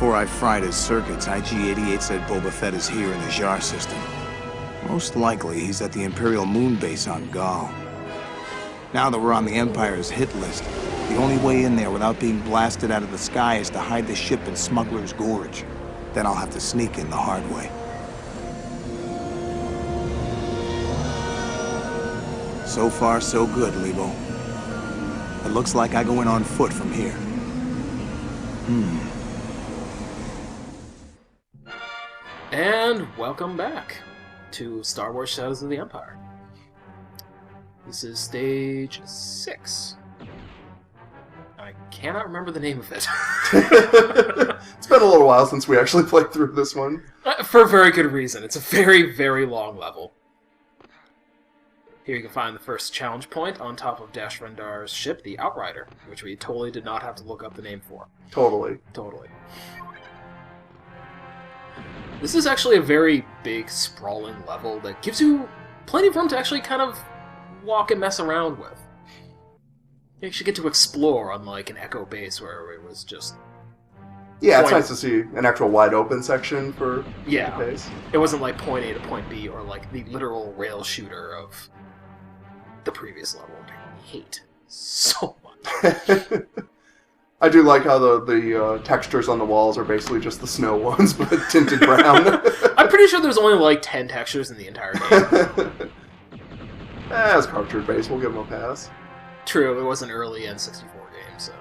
before I fried his circuits, IG-88 said Boba Fett is here in the Jar system. Most likely, he's at the Imperial moon base on Gaul. Now that we're on the Empire's hit list, the only way in there without being blasted out of the sky is to hide the ship in Smuggler's Gorge. Then I'll have to sneak in the hard way. So far, so good, Lebo. It looks like I go in on foot from here. And welcome back to Star Wars Shadows of the Empire. This is stage 6. I cannot remember the name of it. It's been a little while since we actually played through this one. For a very good reason. It's a very, very long level. Here you can find the first challenge point on top of Dash Rendar's ship, the Outrider, which we totally did not have to look up the name for. Totally. This is actually a very big, sprawling level that gives you plenty of room to actually kind of walk and mess around with. You actually get to explore, unlike an Echo base where it was just... Yeah, it's nice to see an actual wide open section for the base. It wasn't like point A to point B, or like the literal rail shooter of the previous level, which I hate so much. I do like how the textures on the walls are basically just the snow ones, but tinted brown. I'm pretty sure there's only like 10 textures in the entire game. It's cartridge based, we'll give them a pass. True, it was an early N64 game, so...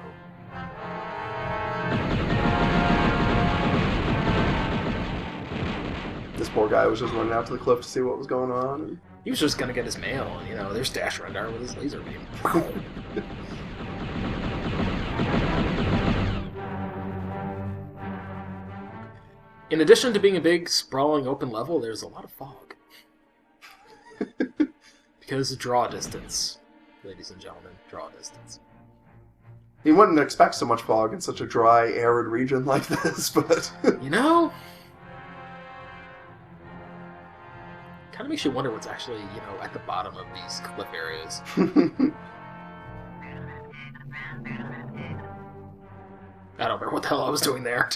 This poor guy was just running out to the cliff to see what was going on. And... He was just gonna get his mail, and, there's Dash Rendar with his laser beam. In addition to being a big, sprawling open level, there's a lot of fog. Because draw distance, ladies and gentlemen, draw distance. You wouldn't expect so much fog in such a dry, arid region like this, but... Kind of makes you wonder what's actually, at the bottom of these cliff areas. I don't remember what the hell I was doing there.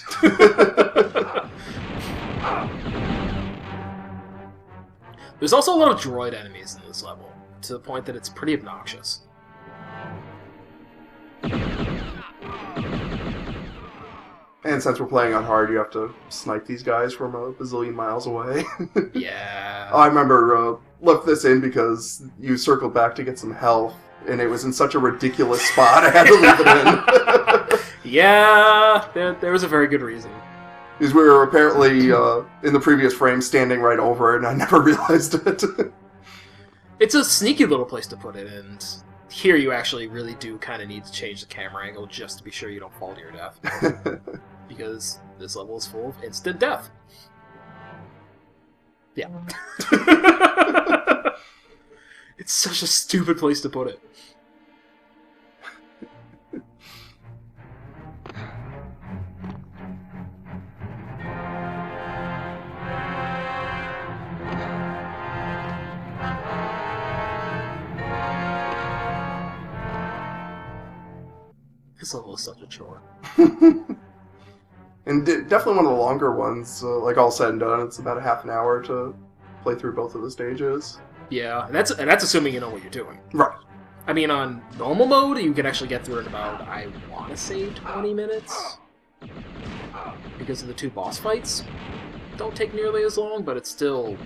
There's also a lot of droid enemies in this level, to the point that it's pretty obnoxious. And since we're playing on hard, you have to snipe these guys from a bazillion miles away. Yeah. I remember left this in because you circled back to get some health, and it was in such a ridiculous spot I had to leave it in. Yeah, there was a very good reason. Because we were apparently, in the previous frame, standing right over it, and I never realized it. It's a sneaky little place to put it, and here you actually really do kind of need to change the camera angle just to be sure you don't fall to your death. Because this level is full of instant death. Yeah. It's such a stupid place to put it. This level is such a chore. And definitely one of the longer ones. Like all said and done, it's about a half an hour to play through both of the stages. Yeah, and that's assuming you know what you're doing. Right. I mean, on normal mode, you can actually get through it in about, I want to say, 20 minutes. Because of the 2 boss fights. Don't take nearly as long, but it's still...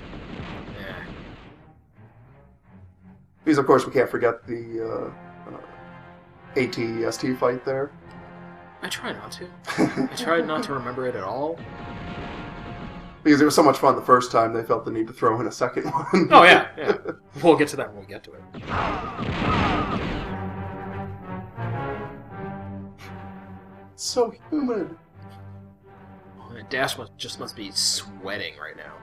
Because, of course, we can't forget the AT-ST fight there. I try not to. I try not to remember it at all. Because it was so much fun the first time, they felt the need to throw in a second one. Oh, yeah. We'll get to that when we get to it. So humid. Oh, man, Dash must be sweating right now.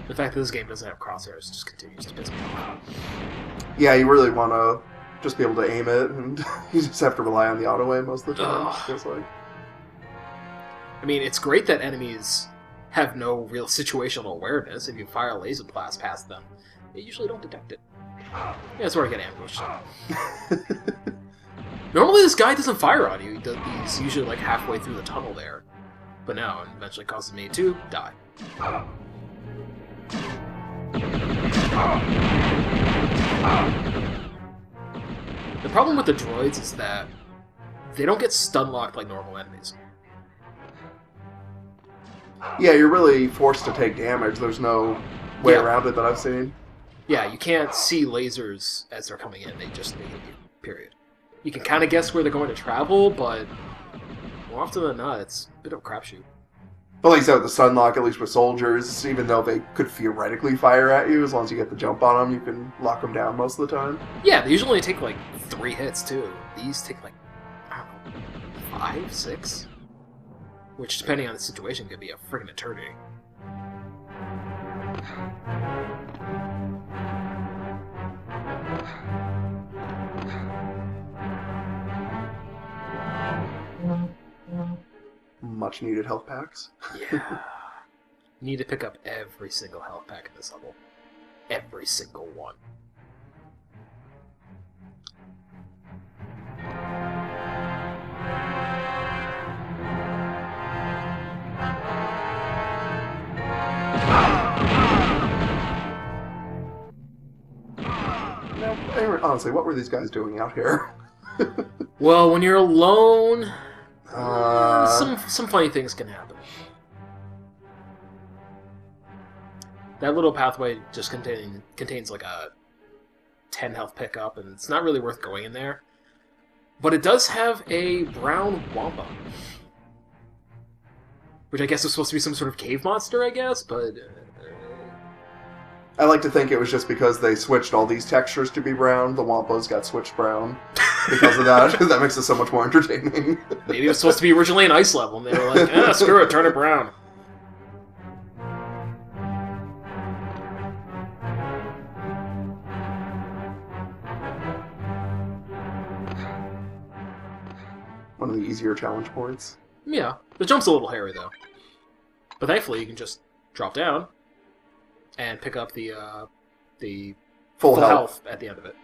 The fact that this game doesn't have crosshairs just continues to piss me off. Yeah, you really want to just be able to aim it, and you just have to rely on the auto aim most of the time. Feels like. I mean, it's great that enemies have no real situational awareness. If you fire a laser blast past them, they usually don't detect it. Yeah, that's where I get ambushed. Normally this guy doesn't fire on you. He's usually like halfway through the tunnel there. But now it eventually causes me to die. The problem with the droids is that they don't get stun-locked like normal enemies. Yeah, you're really forced to take damage. There's no way around it that I've seen. Yeah, you can't see lasers as they're coming in. They just hit you, period. You can kind of guess where they're going to travel, but more often than not, it's a bit of a crapshoot. But like you said, with the Sunlock, at least with soldiers, even though they could theoretically fire at you, as long as you get the jump on them, you can lock them down most of the time. Yeah, they usually only take like 3 hits, too. These take like, I don't know, 5, 6? Which, depending on the situation, could be a freaking eternity. Much needed health packs. Yeah. You need to pick up every single health pack in this level. Every single one. Now, honestly, what were these guys doing out here? Well, when you're alone, some funny things can happen. That little pathway just contains like a 10 health pickup, and it's not really worth going in there. But it does have a brown wampa. Which I guess is supposed to be some sort of cave monster, I guess, but... I like to think it was just because they switched all these textures to be brown, the Wampas got switched brown. Because of that, that makes it so much more entertaining. Maybe it was supposed to be originally an ice level, and they were like, screw it, turn it brown. One of the easier challenge points. Yeah, the jump's a little hairy, though. But thankfully, you can just drop down and pick up the Full health at the end of it.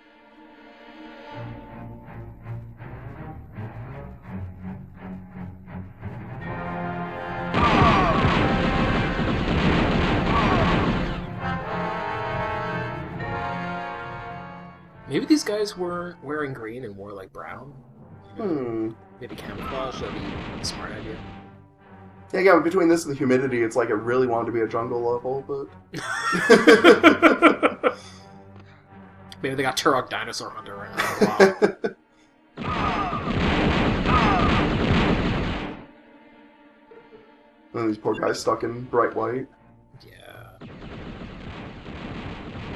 Maybe these guys were wearing green and wore like brown. Maybe camouflage, that'd be a smart idea. Yeah, between this and the humidity, it's like it really wanted to be a jungle level, but... Maybe they got Turok Dinosaur Hunter right now. And these poor guys stuck in bright white. Yeah.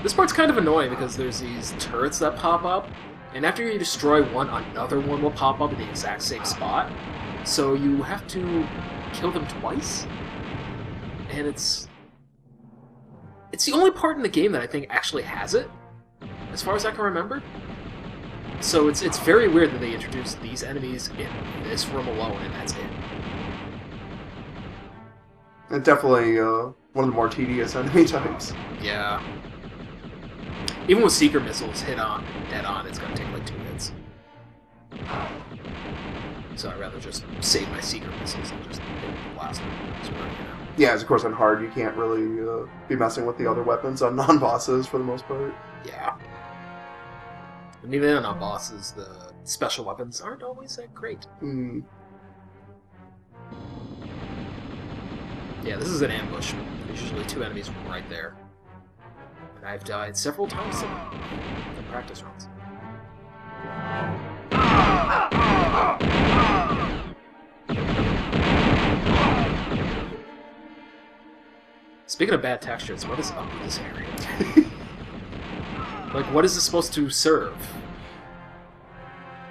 This part's kind of annoying because there's these turrets that pop up, and after you destroy one, another one will pop up in the exact same spot. So you have to kill them twice? And it's the only part in the game that I think actually has it, as far as I can remember. So it's very weird that they introduced these enemies in this room alone, and that's it. And definitely one of the more tedious enemy types. Yeah. Even with Seeker missiles dead on, it's going to take like 2 hits. So I'd rather just save my Seeker missiles and just hit the blaster. Yeah, as of course on hard, you can't really be messing with the other weapons on non-bosses for the most part. Yeah. And even on bosses, the special weapons aren't always that great. Yeah, this is an ambush. There's usually 2 enemies right there. And I've died several times in practice runs. Speaking of bad textures, what is up with this area? Like, what is this supposed to serve?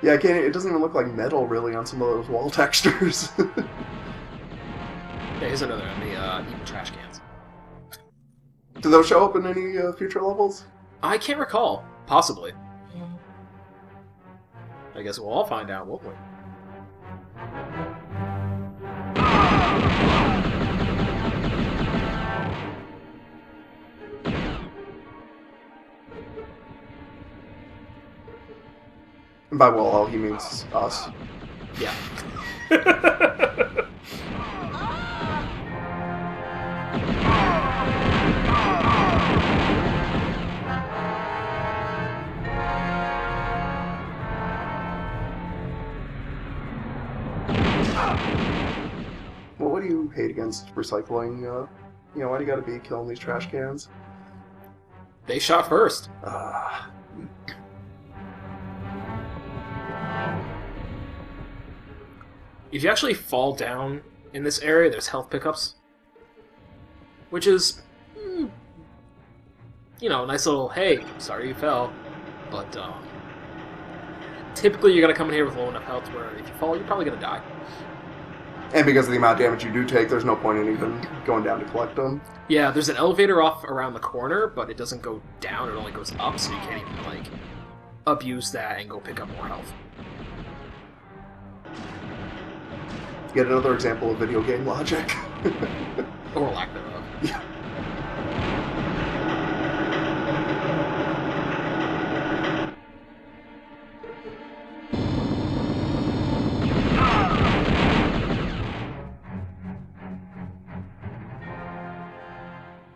Yeah, it doesn't even look like metal, really, on some of those wall textures. Yeah, here's another enemy, even trash cans. Do those show up in any future levels? I can't recall. Possibly. I guess we'll all find out, won't we? And by well all, he means us. Yeah. Well, what do you hate against recycling? Why do you gotta be killing these trash cans? They shot first. If you actually fall down in this area, there's health pickups. Which is, a nice little, hey, sorry you fell. But, typically you're going to come in here with low enough health where if you fall, you're probably going to die. And because of the amount of damage you do take, there's no point in even going down to collect them. Yeah, there's an elevator off around the corner, but it doesn't go down, it only goes up, so you can't even, abuse that and go pick up more health. Yet another example of video game logic. Or lack thereof. Yeah.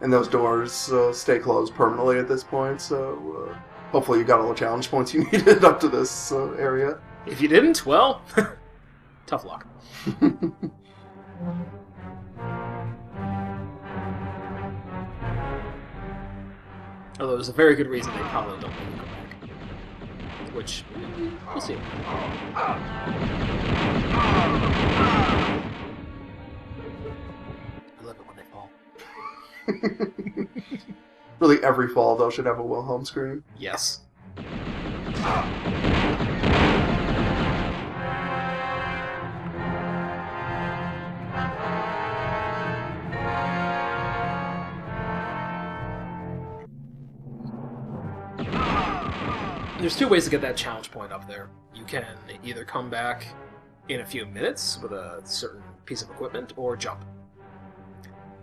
And those doors stay closed permanently at this point, so hopefully you got all the challenge points you needed up to this area. If you didn't, well, tough luck. Although there's a very good reason they probably don't want to go back. Which, we'll see. I love it when they fall. Really, every fall, though, should have a Wilhelm scream. Yes. There's two ways to get that challenge point up there. You can either come back in a few minutes with a certain piece of equipment, or jump.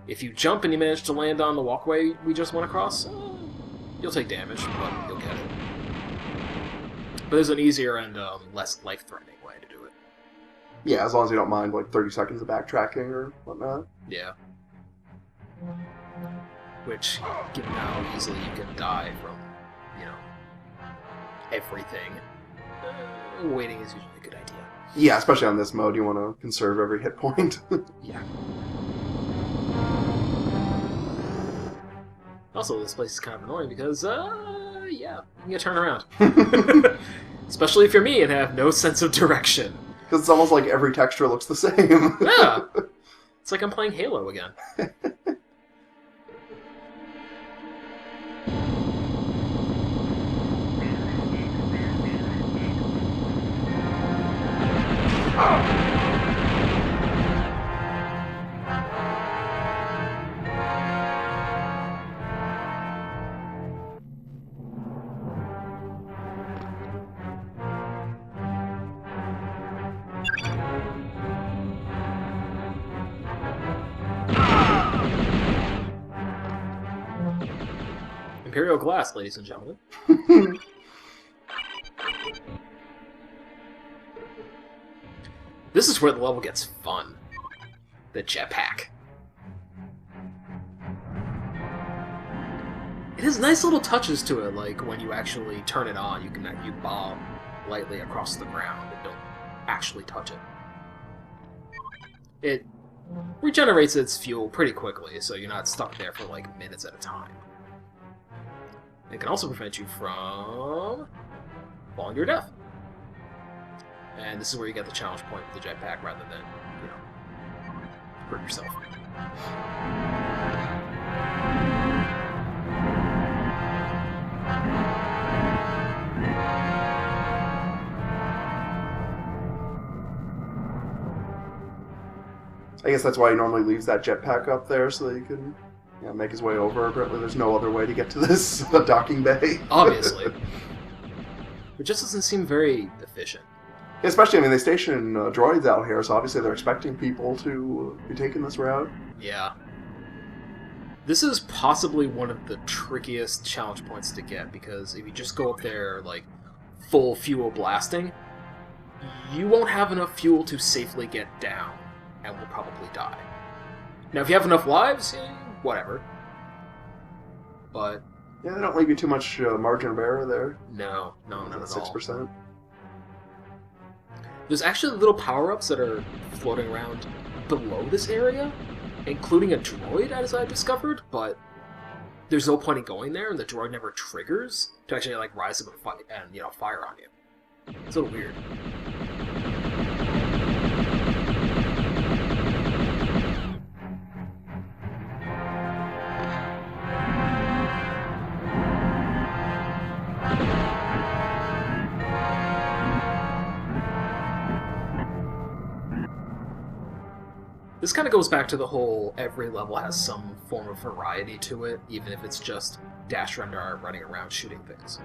If you jump and you manage to land on the walkway we just went across, you'll take damage, but you'll get it. But there's an easier and less life-threatening way to do it. Yeah, as long as you don't mind, 30 seconds of backtracking or whatnot. Yeah. Which, given how easily you can die from, everything, waiting is usually a good idea. Yeah, especially on this mode, you want to conserve every hit point. Yeah. Also, this place is kind of annoying because, you can get turned around. Especially if you're me and have no sense of direction. Because it's almost like every texture looks the same. Yeah. It's like I'm playing Halo again. Imperial glass, ladies and gentlemen. This is where the level gets fun. The jetpack. It has nice little touches to it, like when you actually turn it on, you bomb lightly across the ground and don't actually touch it. It regenerates its fuel pretty quickly, so you're not stuck there for minutes at a time. It can also prevent you from falling to your death. And this is where you get the challenge point with the jetpack rather than, hurt yourself. I guess that's why he normally leaves that jetpack up there, so that he can make his way over. Apparently there's no other way to get to this docking bay. Obviously. It just doesn't seem very efficient. Especially, they station droids out here, so obviously they're expecting people to be taking this route. Yeah. This is possibly one of the trickiest challenge points to get, because if you just go up there, full fuel blasting, you won't have enough fuel to safely get down, and will probably die. Now, if you have enough lives, whatever. But... yeah, they don't leave you too much margin of error there. No, not at all. 6%. There's actually little power-ups that are floating around below this area, including a droid, as I discovered, but there's no point in going there, and the droid never triggers to actually like rise up and fight and fire on you. It's a little weird. This kind of goes back to the whole every level has some form of variety to it, even if it's just Dash Rendar running around shooting things.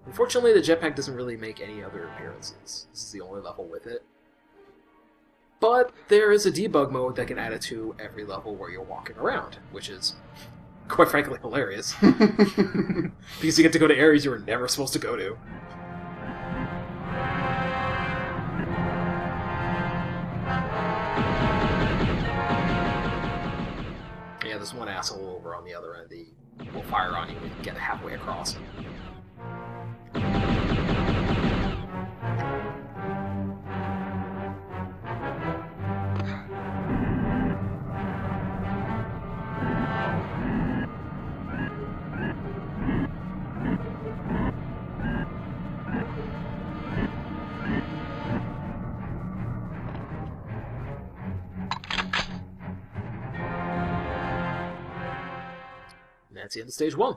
Unfortunately, the jetpack doesn't really make any other appearances. This is the only level with it. But there is a debug mode that can add it to every level where you're walking around, which is, quite frankly, hilarious. Because you get to go to areas you were never supposed to go to. Yeah, there's one asshole over on the other end. He will fire on you when you get halfway across. That's the end of stage 1.